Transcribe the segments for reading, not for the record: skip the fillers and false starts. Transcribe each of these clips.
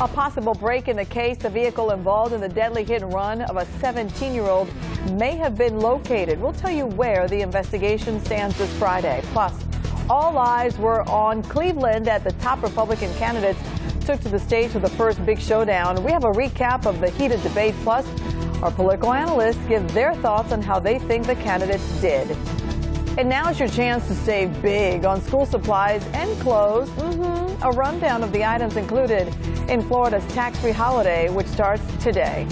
A possible break in the case. The vehicle involved in the deadly hit and run of a 17-year-old may have been located. We'll tell you where the investigation stands this Friday. Plus, all eyes were on Cleveland as the top Republican candidates took to the stage for the first big showdown. We have a recap of the heated debate. Plus, our political analysts give their thoughts on how they think the candidates did. And now is your chance to save big on school supplies and clothes. A rundown of the items included in Florida's tax-free holiday, which starts today.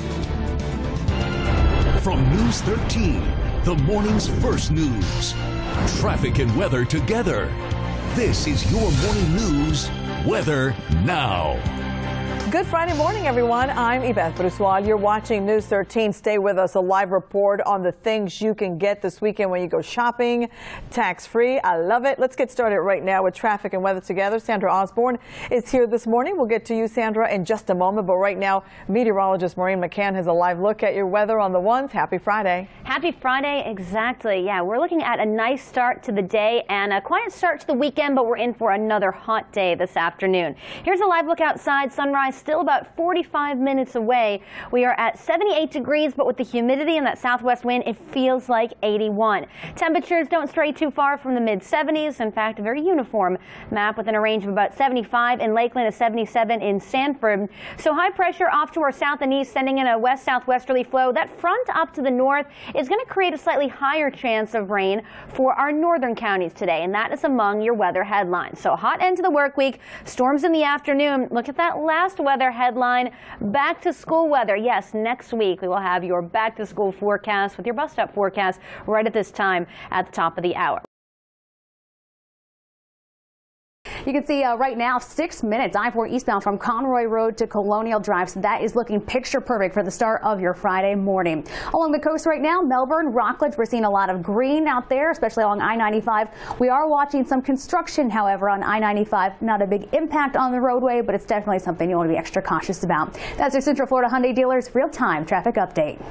From News 13, the morning's first news. Traffic and weather together. This is your morning news weather now. Good Friday morning, everyone. I'm Yvette Brusois. You're watching News 13. Stay with us. A live report on the things you can get this weekend when you go shopping, tax-free. I love it. Let's get started right now with traffic and weather together. Sandra Osborne is here this morning. We'll get to you, Sandra, in just a moment. But right now, meteorologist Maureen McCann has a live look at your weather on the ones. Happy Friday. Happy Friday. Exactly. Yeah, we're looking at a nice start to the day and a quiet start to the weekend, but we're in for another hot day this afternoon. Here's a live look outside. Sunrise still about 45 minutes away. We are at 78 degrees, but with the humidity and that southwest wind, it feels like 81. Temperatures don't stray too far from the mid-70s. In fact, a very uniform map within a range of about 75 in Lakeland to 77 in Sanford. So high pressure off to our south and east, sending in a west-southwesterly flow. That front up to the north is going to create a slightly higher chance of rain for our northern counties today, and that is among your weather headlines. So hot end to the work week, storms in the afternoon. Look at that last weather headline, back to school weather. Yes, next week we will have your back to school forecast with your bus stop forecast right at this time at the top of the hour. You can see right now 6 minutes I-4 eastbound from Conroy Road to Colonial Drive. So that is looking picture perfect for the start of your Friday morning. Along the coast right now, Melbourne, Rockledge, we're seeing a lot of green out there, especially along I-95. We are watching some construction, however, on I-95. Not a big impact on the roadway, but it's definitely something you want to be extra cautious about. That's your Central Florida Hyundai dealers real-time traffic update.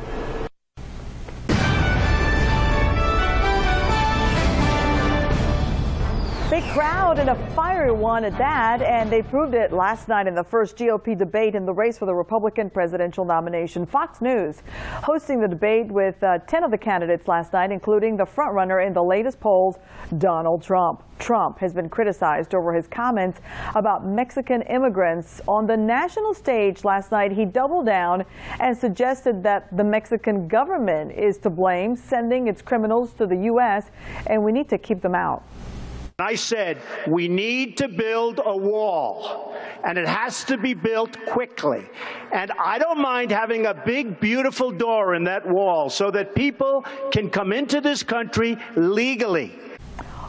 Big crowd and a fiery one at that, and they proved it last night in the first GOP debate in the race for the Republican presidential nomination. Fox News hosting the debate with 10 of the candidates last night, including the frontrunner in the latest polls, Donald Trump. Trump has been criticized over his comments about Mexican immigrants. On the national stage last night, he doubled down and suggested that the Mexican government is to blame, sending its criminals to the U.S., and we need to keep them out. I said we need to build a wall, and it has to be built quickly. And I don't mind having a big, beautiful door in that wall so that people can come into this country legally.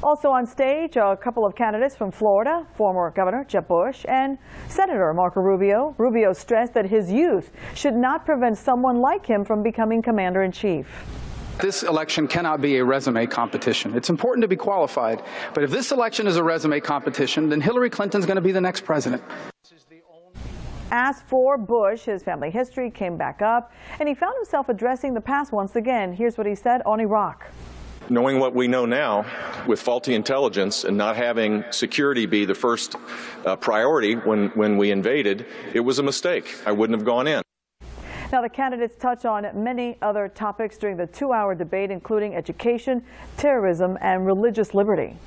Also on stage, a couple of candidates from Florida, former Governor Jeb Bush and Senator Marco Rubio. Rubio stressed that his youth should not prevent someone like him from becoming commander-in-chief. This election cannot be a resume competition. It's important to be qualified, but if this election is a resume competition, then Hillary Clinton's going to be the next president. As for Bush, his family history came back up, and he found himself addressing the past once again. Here's what he said on Iraq. Knowing what we know now, with faulty intelligence and not having security be the first priority when we invaded, it was a mistake. I wouldn't have gone in. Now, the candidates touch on many other topics during the 2-hour debate, including education, terrorism, and religious liberty.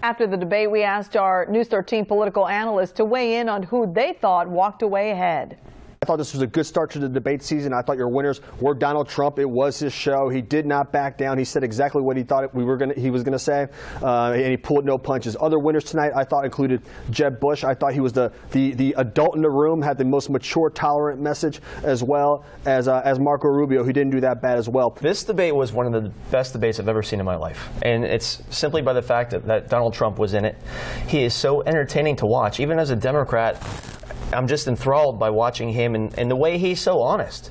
After the debate, we asked our News 13 political analysts to weigh in on who they thought walked away ahead. I thought this was a good start to the debate season. I thought your winners were Donald Trump. It was his show. He did not back down. He said exactly what he thought he was going to say, and he pulled no punches. Other winners tonight I thought included Jeb Bush. I thought he was the adult in the room, had the most mature, tolerant message, as well as Marco Rubio, who didn't do that bad as well. This debate was one of the best debates I've ever seen in my life, and it's simply by the fact that Donald Trump was in it. He is so entertaining to watch. Even as a Democrat, I'm just enthralled by watching him and the way he's so honest.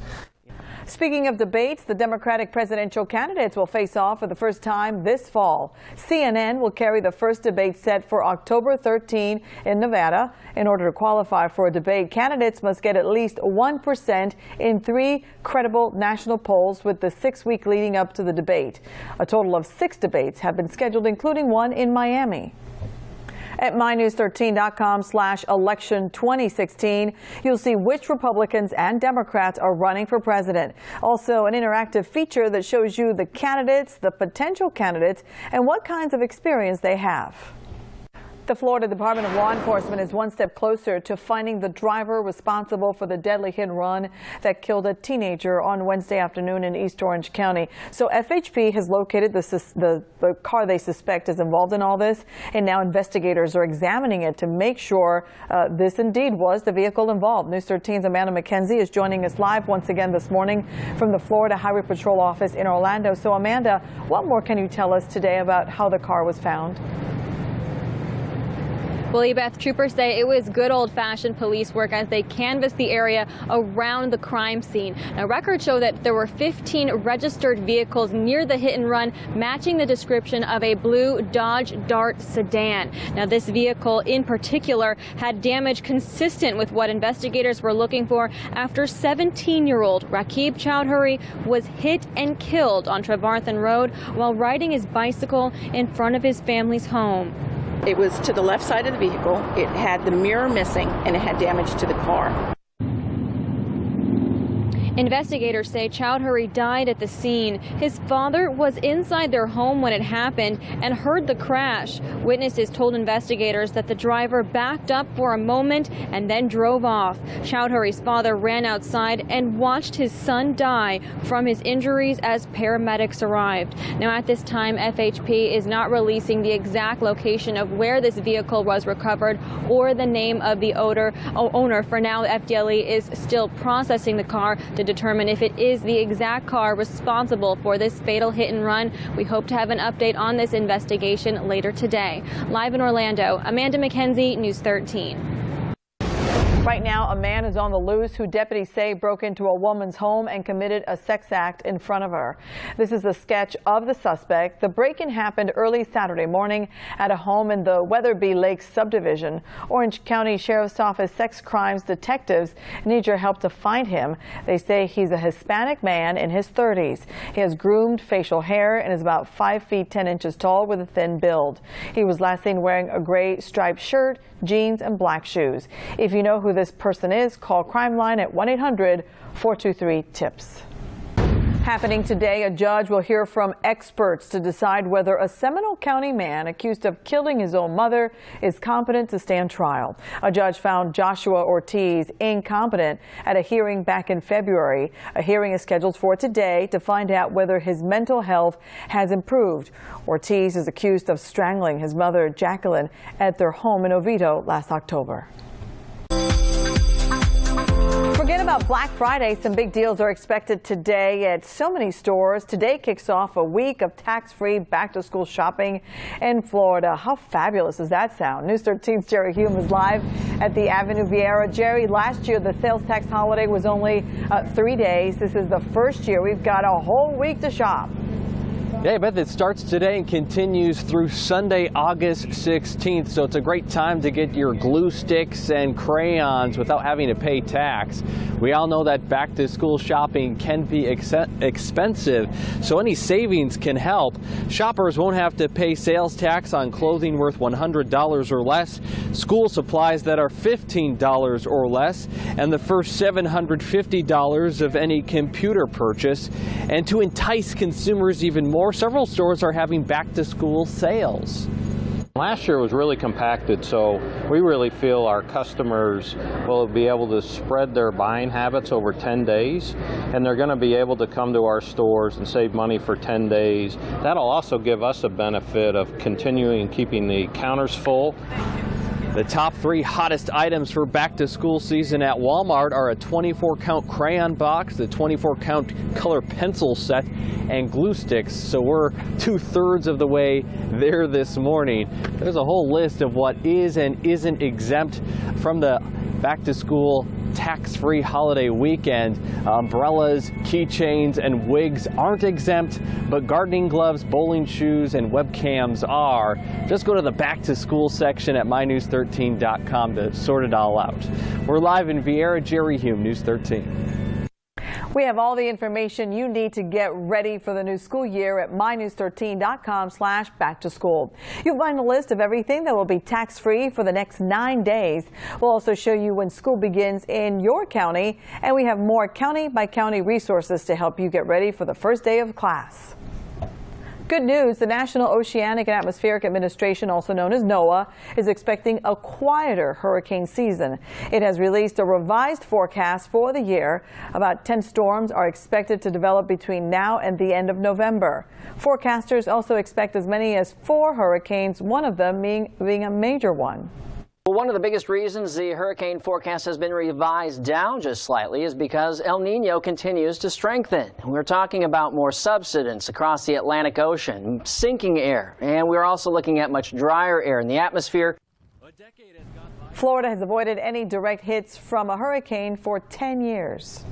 Speaking of debates, the Democratic presidential candidates will face off for the first time this fall. CNN will carry the first debate set for October 13 in Nevada. In order to qualify for a debate, candidates must get at least 1% in 3 credible national polls with the 6-week leading up to the debate. A total of 6 debates have been scheduled, including one in Miami. At mynews13.com/election2016, you'll see which Republicans and Democrats are running for president. Also, an interactive feature that shows you the candidates, the potential candidates, and what kinds of experience they have. The Florida Department of Law Enforcement is one step closer to finding the driver responsible for the deadly hit and run that killed a teenager on Wednesday afternoon in East Orange County. So FHP has located the car they suspect is involved in all this, and now investigators are examining it to make sure this indeed was the vehicle involved. News 13's Amanda McKenzie is joining us live once again this morning from the Florida Highway Patrol office in Orlando. So Amanda, what more can you tell us today about how the car was found? Well, Ebeth, troopers say it was good old-fashioned police work as they canvassed the area around the crime scene. Now, records show that there were 15 registered vehicles near the hit and run, matching the description of a blue Dodge Dart sedan. Now, this vehicle in particular had damage consistent with what investigators were looking for after 17-year-old Rakib Chowdhury was hit and killed on Trevarthen Road while riding his bicycle in front of his family's home. It was to the left side of the vehicle, it had the mirror missing, and it had damage to the car. Investigators say Chowdhury died at the scene. His father was inside their home when it happened and heard the crash. Witnesses told investigators that the driver backed up for a moment and then drove off. Chowdhury's father ran outside and watched his son die from his injuries as paramedics arrived. Now, at this time, FHP is not releasing the exact location of where this vehicle was recovered or the name of the owner. For now, FDLE is still processing the car to determine if it is the exact car responsible for this fatal hit and run. We hope to have an update on this investigation later today. Live in Orlando, Amanda McKenzie, News 13. Right now, a man is on the loose who deputies say broke into a woman's home and committed a sex act in front of her. This is a sketch of the suspect. The break-in happened early Saturday morning at a home in the Weatherby Lakes subdivision. Orange County Sheriff's Office sex crimes detectives need your help to find him. They say he's a Hispanic man in his 30s. He has groomed facial hair and is about 5 feet 10 inches tall with a thin build. He was last seen wearing a gray striped shirt, jeans, and black shoes. If you know who this person is, call Crime Line at 1-800-423-TIPS. Happening today, a judge will hear from experts to decide whether a Seminole County man accused of killing his own mother is competent to stand trial. A judge found Joshua Ortiz incompetent at a hearing back in February. A hearing is scheduled for today to find out whether his mental health has improved. Ortiz is accused of strangling his mother, Jacqueline, at their home in Oviedo last October. Forget about Black Friday. Some big deals are expected today at so many stores. Today kicks off a week of tax-free back-to-school shopping in Florida. How fabulous does that sound? News 13's Jerry Hume is live at the Avenue Vieira. Jerry, last year the sales tax holiday was only 3 days. This is the first year we've got a whole week to shop. Yeah, Beth, it starts today and continues through Sunday, August 16th. So it's a great time to get your glue sticks and crayons without having to pay tax. We all know that back to school shopping can be expensive, so any savings can help. Shoppers won't have to pay sales tax on clothing worth $100 or less, school supplies that are $15 or less, and the first $750 of any computer purchase. And to entice consumers even more, several stores are having back-to-school sales. Last year was really compacted, so we really feel our customers will be able to spread their buying habits over 10 days, and they're going to be able to come to our stores and save money for 10 days. That'll also give us a benefit of continuing keeping the counters full. The top 3 hottest items for back-to-school season at Walmart are a 24-count crayon box, the 24-count color pencil set, and glue sticks. So we're 2/3 of the way there this morning. There's a whole list of what is and isn't exempt from the back-to-school tax-free holiday weekend. Umbrellas, keychains, and wigs aren't exempt, but gardening gloves, bowling shoes, and webcams are. Just go to the back-to-school section at mynews13.com to sort it all out. We're live in Vieira. Jerry Hume, News 13. We have all the information you need to get ready for the new school year at mynews13.com/back-to-school. You'll find a list of everything that will be tax-free for the next 9 days. We'll also show you when school begins in your county, and we have more county-by-county resources to help you get ready for the first day of class. Good news, the National Oceanic and Atmospheric Administration, also known as NOAA, is expecting a quieter hurricane season. It has released a revised forecast for the year. About 10 storms are expected to develop between now and the end of November. Forecasters also expect as many as 4 hurricanes, one of them being a major one. Well, one of the biggest reasons the hurricane forecast has been revised down just slightly is because El Nino continues to strengthen. We're talking about more subsidence across the Atlantic Ocean, sinking air, and we're also looking at much drier air in the atmosphere. Florida has avoided any direct hits from a hurricane for 10 years.